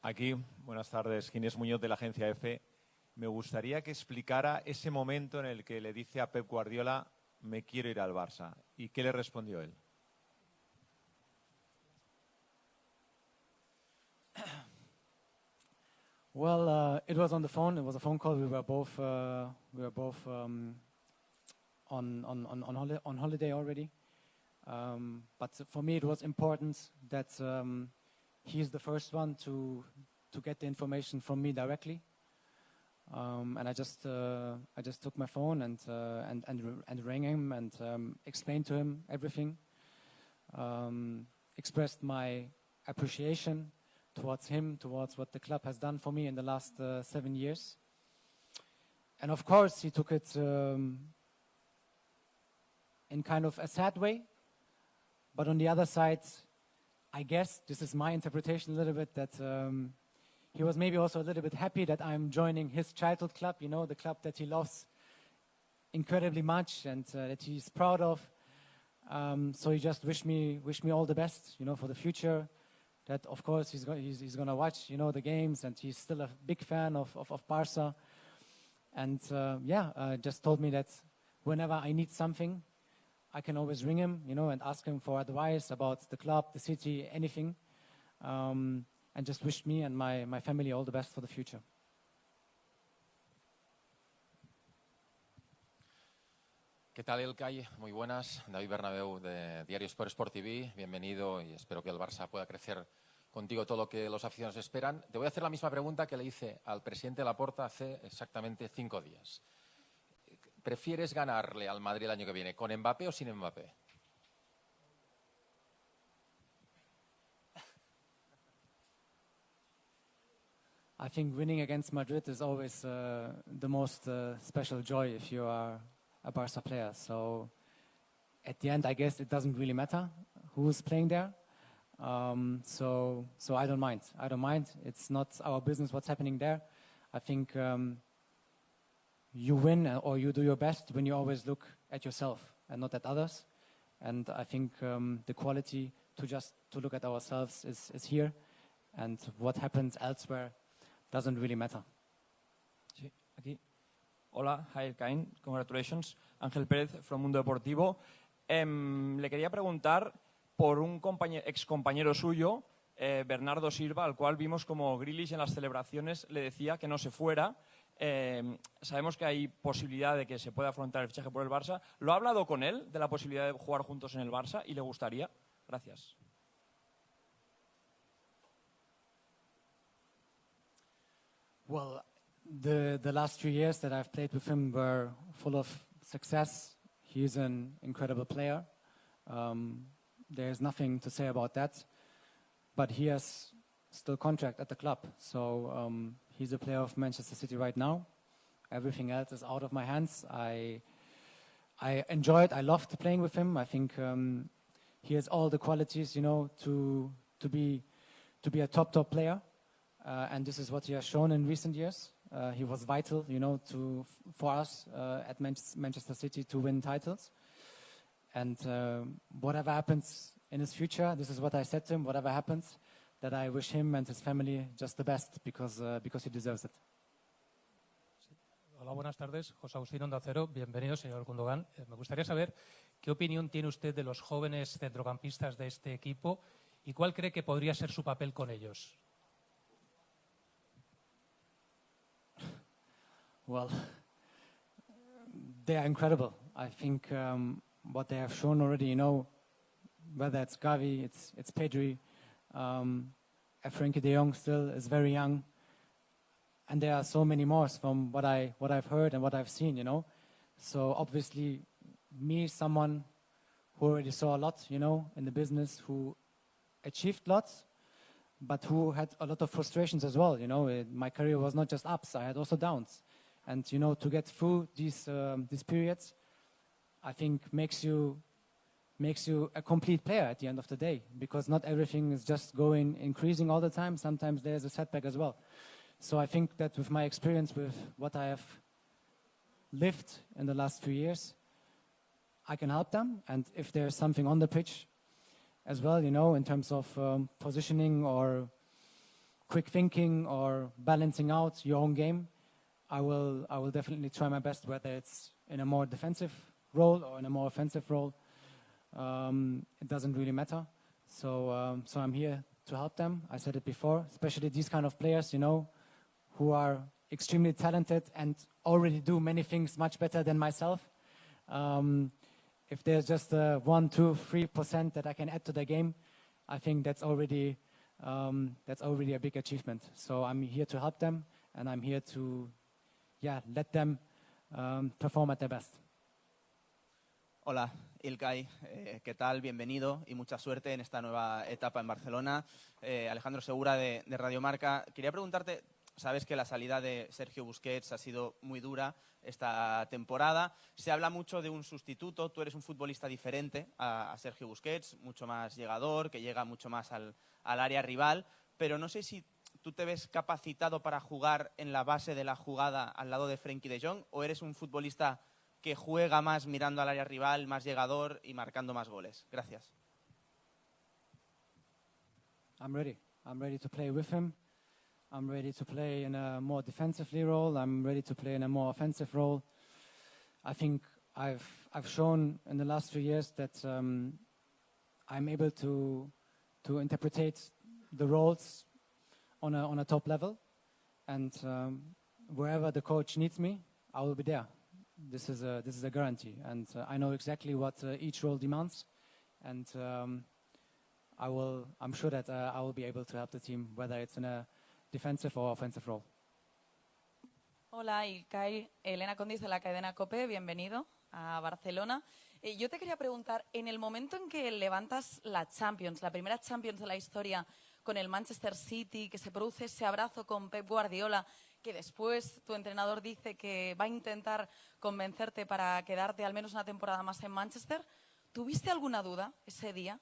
Aquí, buenas tardes, Ginés Muñoz de la agencia EFE. Me gustaría que explicara ese momento en el que le dice a Pep Guardiola, me quiero ir al Barça. ¿Y qué le respondió él? Well, it was on the phone. It was a phone call. We were both on holiday already. But for me, it was important that he's the first one to get the information from me directly. And I just took my phone and rang him and explained to him everything. Expressed my appreciation towards him, towards what the club has done for me in the last 7 years. And of course, he took it in kind of a sad way. But on the other side, I guess, this is my interpretation a little bit, that he was maybe also a little bit happy that I'm joining his childhood club, you know, the club that he loves incredibly much and that he's proud of. So he just wished me all the best, you know, for the future. That of course he's going to watch, you know, the games, and he's still a big fan of Barca. And just told me that whenever I need something, I can always ring him, you know, and ask him for advice about the club, the city, anything. And just wished me and my family all the best for the future. ¿Qué tal, Ilkay? Muy buenas. David Bernabeu de Diario Sport TV. Bienvenido y espero que el Barça pueda crecer contigo todo lo que los aficionados esperan. Te voy a hacer la misma pregunta que le hice al presidente Laporta hace exactamente 5 días. ¿Prefieres ganarle al Madrid el año que viene con Mbappé o sin Mbappé? I think winning against Madrid is always the most special joy if you are a Barca player. So at the end, I guess it doesn't really matter who's playing there. So I don't mind. I don't mind. It's not our business what's happening there. I think you win or you do your best when you always look at yourself and not at others. And I think the quality to look at ourselves is here. And what happens elsewhere doesn't really matter. Sí, aquí. Hola, hi Ilkay, congratulations. Ángel Pérez from Mundo Deportivo. Le quería preguntar por un ex compañero suyo, Bernardo Silva, al cual vimos como Grealish en las celebraciones le decía que no se fuera. Sabemos que hay posibilidad de que se pueda afrontar el fichaje por el Barça. ¿Lo ha hablado con él de la posibilidad de jugar juntos en el Barça y le gustaría? Gracias. Well, the last 3 years that I've played with him were full of success. He's an incredible player. There's nothing to say about that. But he has still contract at the club. So he's a player of Manchester City right now. Everything else is out of my hands. I enjoyed, I loved playing with him. I think he has all the qualities, you know, to be a top player. And this is what he has shown in recent years. He was vital, you know, for us at Manchester City to win titles. And whatever happens in his future, this is what I said to him, whatever happens, that I wish him and his family just the best because he deserves it. Hola, buenas tardes. José Agustín Onda Cero. Bienvenido, señor Gundogan. Me gustaría saber qué opinión tiene usted de los jóvenes centrocampistas de este equipo y cuál cree que podría ser su papel con ellos. Well, they are incredible. I think what they have shown already, you know, whether it's Gavi, it's Pedri, Frenkie de Jong still is very young, and there are so many more from what I've heard and what I've seen, you know. So obviously, me, someone who already saw a lot, you know, in the business, who achieved lots, but who had a lot of frustrations as well, you know. My career was not just ups; I had also downs. And, you know, to get through these periods, I think makes you a complete player at the end of the day, because not everything is just increasing all the time. Sometimes there's a setback as well. So I think that with my experience, with what I have lived in the last few years, I can help them. And if there's something on the pitch as well, you know, in terms of positioning or quick thinking or balancing out your own game, I will definitely try my best, whether it's in a more defensive role or in a more offensive role. It doesn't really matter. So I'm here to help them. I said it before, especially these kind of players, you know, who are extremely talented and already do many things much better than myself. If there's just 1%, 2%, 3% that I can add to the game, I think that's already a big achievement. So I'm here to help them, and I'm here to, let them perform at their best. Hola, Ilkay, ¿qué tal? Bienvenido y mucha suerte en esta nueva etapa en Barcelona. Alejandro Segura de Radio Marca. Quería preguntarte, sabes que la salida de Sergio Busquets ha sido muy dura esta temporada. Se habla mucho de un sustituto. Tú eres un futbolista diferente a Sergio Busquets, mucho más llegador, que llega mucho más al área rival. Pero no sé si tú te ves capacitado para jugar en la base de la jugada al lado de Frenkie de Jong, o eres un futbolista que juega más mirando al área rival, más llegador y marcando más goles. Gracias. I'm ready. I'm ready to play with him. I'm ready to play in a more defensively role. I'm ready to play in a more offensive role. I think I've shown in the last few years that I'm able to interpret the roles on a top level, and wherever the coach needs me, I will be there. This is a guarantee, and I know exactly what each role demands, and I'm sure that I will be able to help the team, whether it's in a defensive or offensive role. Hola, Ilkay. Elena Condis de la cadena COPE, bienvenido a Barcelona. Yo te quería preguntar, en el momento en que levantas la Champions, la primera Champions de la historia con el Manchester City, que se produce ese abrazo con Pep Guardiola, que después tu entrenador dice que va a intentar convencerte para quedarte al menos una temporada más en Manchester, ¿tuviste alguna duda ese día?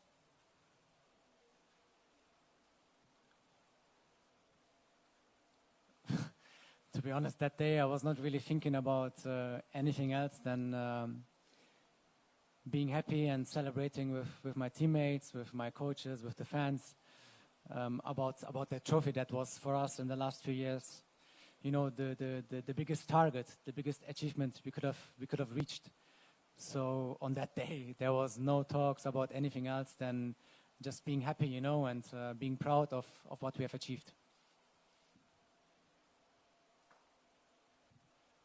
To be honest, that day I was not really thinking about anything else than being happy and celebrating with my teammates, with my coaches, with the fans, about that trophy that was for us in the last few years. You know, the biggest target, the biggest achievement we could have reached. So on that day, there was no talks about anything else than just being happy, you know, and being proud of what we have achieved.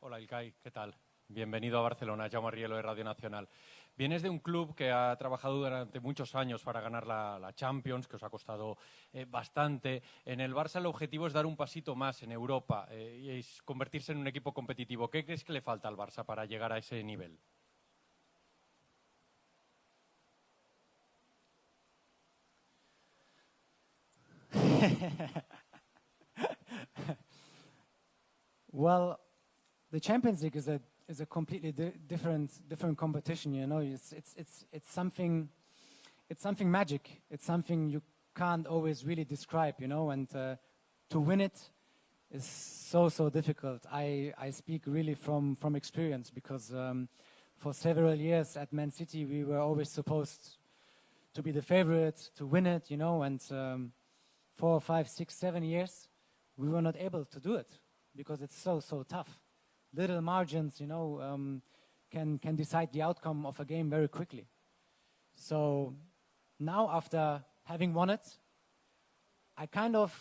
Hola, Ilkay, ¿qué tal? Bienvenido a Barcelona, Jaume Rielo de Radio Nacional. Vienes de un club que ha trabajado durante muchos años para ganar la Champions, que os ha costado bastante. En el Barça el objetivo es dar un pasito más en Europa y es convertirse en un equipo competitivo. ¿Qué crees que le falta al Barça para llegar a ese nivel? Well, the Champions League is a completely different competition. You know, it's something magic. It's something you can't always really describe. You know, and to win it is so difficult. I speak really from experience, because for several years at Man City we were always supposed to be the favorite to win it. You know, and 4, 5, 6, 7 years we were not able to do it because it's so tough. Little margins, you know, can decide the outcome of a game very quickly. So now, after having won it, I kind of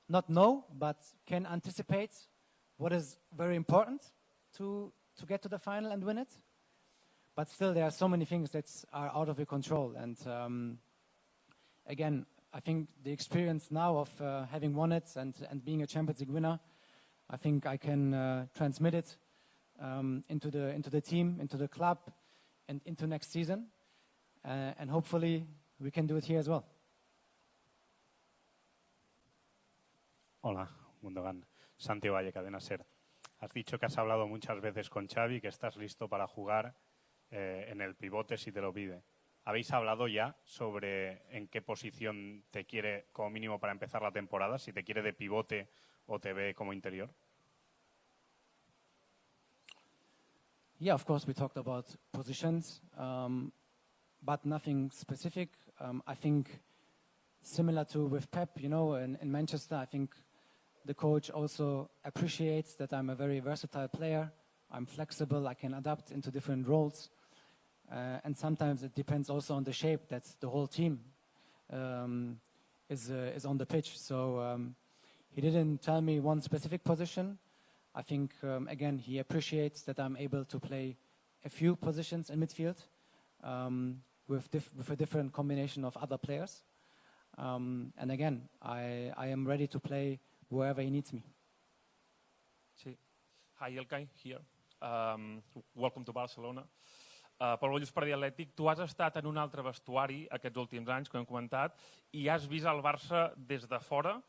not know, but can anticipate what is very important to get to the final and win it. But still, there are so many things that are out of your control. And again, I think the experience now of having won it and being a Champions League winner, I think I can transmit it into the team, into the club, and into next season. And hopefully we can do it here as well. Hola, Gundogan. Santi Valle, Cadena SER. Has dicho que has hablado muchas veces con Xavi, que estás listo para jugar en el pivote si te lo pide. ¿Habéis hablado ya sobre en qué posición te quiere como mínimo para empezar la temporada? Si te quiere de pivote o te ve como interior. Yeah, of course we talked about positions, but nothing specific. I think similar to with Pep, in Manchester, I think the coach also appreciates that I'm a very versatile player. I'm flexible, I can adapt into different roles. And sometimes it depends also on the shape that the whole team is on the pitch. So he didn't tell me one specific position. I think, again, he appreciates that I'm able to play a few positions in midfield with a different combination of other players. And again, I am ready to play wherever he needs me. Sí. Hi, Ilkay, here. Welcome to Barcelona. Pablo, just per dir Atlètic, tu has estat en un altre vestuari aquests últims anys, com hem comentat, i has vist el Barça des de fora,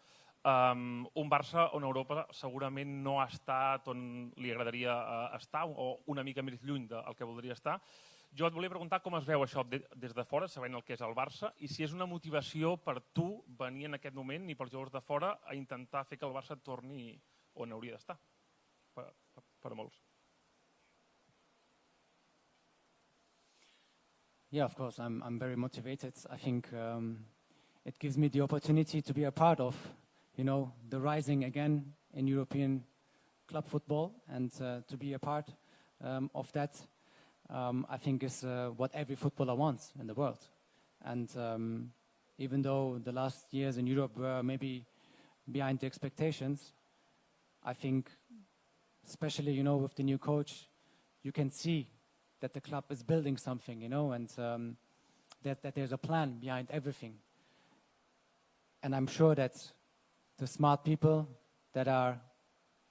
un Barça on Europa segurament no ha estat on li agradaria estar o una mica més lluny del que voldria estar. Jo et volia preguntar com es veu això des de fora, sabent el que és el Barça, i si és una motivació per tu venir en aquest moment i pels jugadors de fora a intentar fer que el Barça torni on hauria d'estar, per a molts. Yeah, of course, I'm very motivated. I think it gives me the opportunity to be a part of, the rising again in European club football, and to be a part of that, I think is what every footballer wants in the world. And even though the last years in Europe were maybe behind the expectations, I think, especially, with the new coach, you can see that the club is building something, and that there's a plan behind everything. And I'm sure that the smart people that are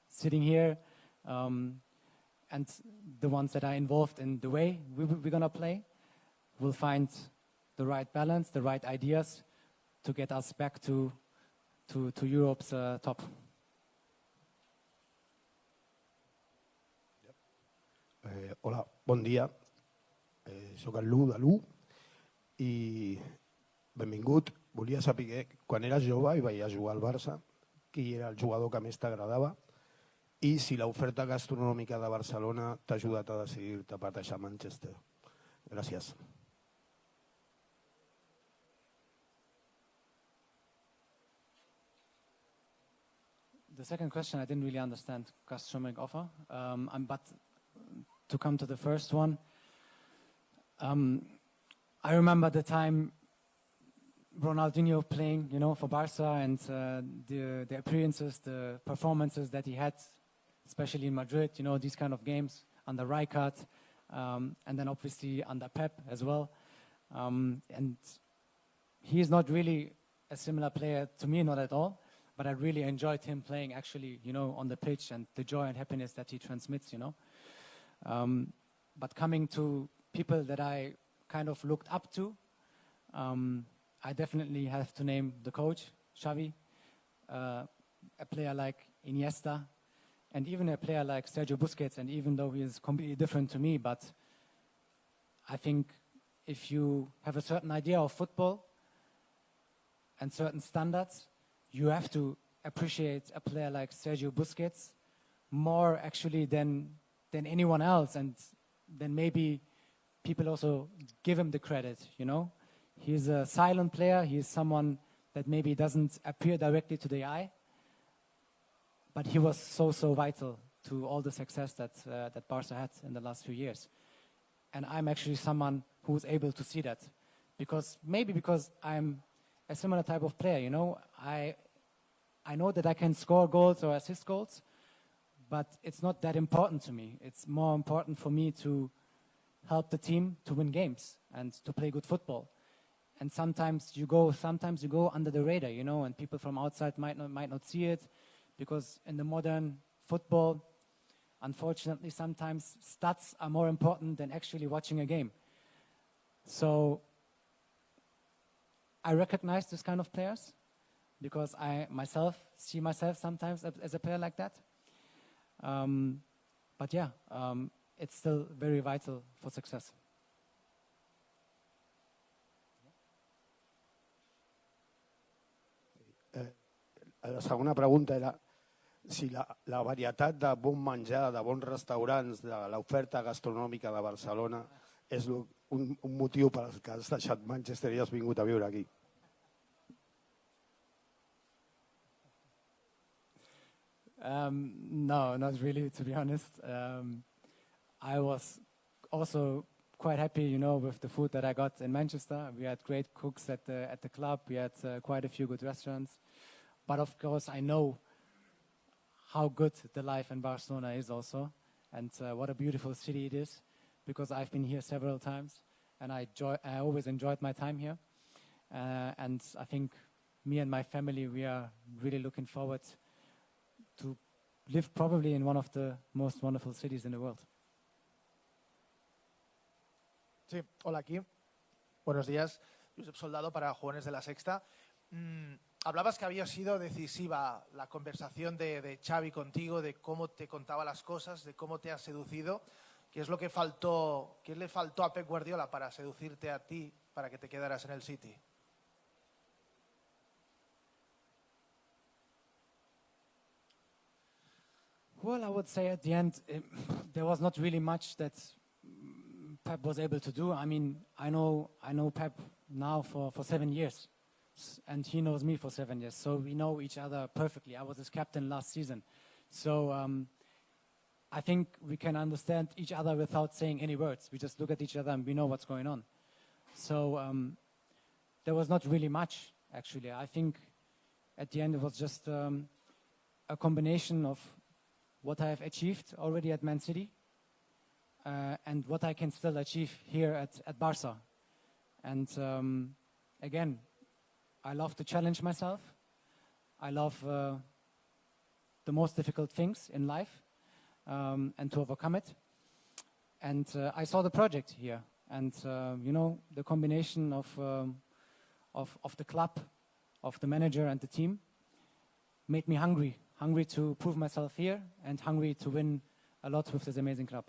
sitting here and the ones that are involved in the way we're going to play will find the right balance, the right ideas to get us back to Europe's top. Hola, bon dia. Soc el Lu de Lu i benvingut. Volia saber, quan eres jove i veies jugar al Barça, qui era el jugador que més t'agradava i si l'oferta gastronòmica de Barcelona t'ha ajudat a decidir-te per deixar Manchester. Gràcies. The second question I didn't really understand, gastronomic offer, but to come to the first one, I remember the time Ronaldinho playing, for Barca, and the appearances, the performances that he had, especially in Madrid, these kind of games under Rijkaard, and then obviously under Pep as well. And he is not really a similar player to me, not at all, but I really enjoyed him playing actually, on the pitch, and the joy and happiness that he transmits, But coming to people that I kind of looked up to, I definitely have to name the coach, Xavi, a player like Iniesta, and even a player like Sergio Busquets. And even though he is completely different to me, but I think if you have a certain idea of football and certain standards, you have to appreciate a player like Sergio Busquets more actually than anyone else, and then maybe people also give him the credit, He's a silent player. He's someone that maybe doesn't appear directly to the eye, but he was so vital to all the success that Barca had in the last few years. And I'm actually someone who's able to see that, because I'm a similar type of player, I know that I can score goals or assist goals, but it's not that important to me. It's more important for me to help the team to win games and to play good football. And sometimes you go under the radar, and people from outside might not see it, because in the modern football, unfortunately, sometimes stats are more important than actually watching a game. So I recognize this kind of players, because I myself see myself sometimes as a player like that. But yeah, it's still very vital for success. La segona pregunta era si la varietat de bon menjar, de bons restaurants, de l'oferta gastronòmica de Barcelona és un motiu per al que has deixat Manchester i has vingut a viure aquí. No, not really, to be honest. I was also quite happy, with the food that I got in Manchester. We had great cooks at the club. We had quite a few good restaurants. But of course, I know how good the life in Barcelona is also, and what a beautiful city it is, because I've been here several times, and I always enjoyed my time here. And I think me and my family, we are really looking forward to live probably in one of the most wonderful cities in the world. Sí, hola aquí. Buenos días. Josep Soldado para Jóvenes de la Sexta. Hablabas que había sido decisiva la conversación de Xavi contigo, de cómo te contaba las cosas, de cómo te ha seducido. ¿Qué es lo que faltó, qué le faltó a Pep Guardiola para seducirte a ti, para que te quedaras en el City? Well, I would say at the end, there was not really much that Pep was able to do. I mean, I know Pep now for 7 years, and he knows me for 7 years. So we know each other perfectly. I was his captain last season. So I think we can understand each other without saying any words. We just look at each other and we know what's going on. So there was not really much, actually. I think at the end it was just a combination of what I have achieved already at Man City and what I can still achieve here at Barca. And again, I love to challenge myself. I love the most difficult things in life and to overcome it. And I saw the project here. And, the combination of the club, of the manager and the team made me hungry to prove myself here and hungry to win a lot with this amazing club.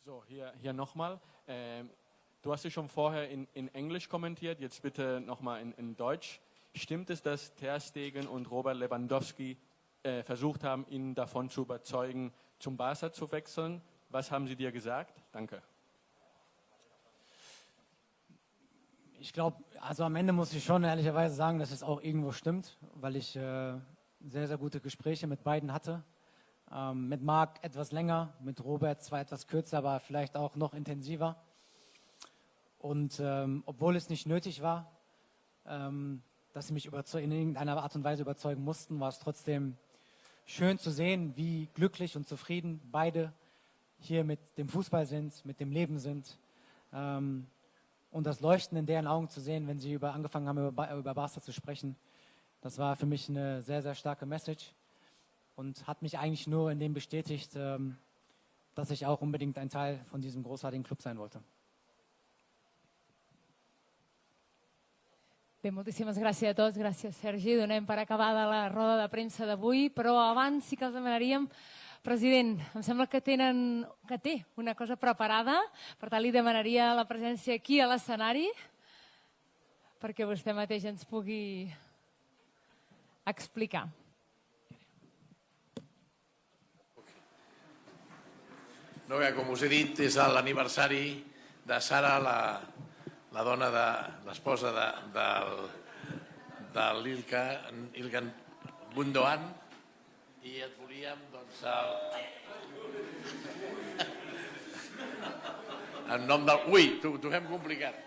So, hier nochmal. Du hast es schon vorher in Englisch kommentiert, jetzt bitte nochmal in Deutsch. Stimmt es, dass Ter Stegen und Robert Lewandowski versucht haben, ihn davon zu überzeugen, zum Barca zu wechseln? Was haben sie dir gesagt? Danke. Ich glaube, also am Ende muss ich schon ehrlicherweise sagen, dass es auch irgendwo stimmt, weil ich sehr, sehr gute Gespräche mit beiden hatte. Mit Marc etwas länger, mit Robert zwar etwas kürzer, aber vielleicht auch noch intensiver. Und obwohl es nicht nötig war, dass sie mich in irgendeiner Art und Weise überzeugen mussten, war es trotzdem schön zu sehen, wie glücklich und zufrieden beide hier mit dem Fußball sind, mit dem Leben sind. Und das Leuchten in deren Augen zu sehen, wenn sie angefangen haben, über Barca zu sprechen, das war für mich eine sehr, sehr starke Message. Und hat mich eigentlich nur in dem bestätigt, dass ich auch unbedingt ein Teil von diesem großartigen Club sein wollte. Bé, moltíssimes gràcies a tots. Gràcies, Sergi. Donem per acabada la roda de premsa d'avui, però abans sí que els demanaríem, president, em sembla que té una cosa preparada, per tant li demanaria la presència aquí a l'escenari perquè vostè mateix ens pugui explicar. No, com us he dit, és l'aniversari de Sara, la dona l'esposa de l'Ilkay Gundogan, i et volíem, doncs, en nom del... Ui, t'ho fem complicat.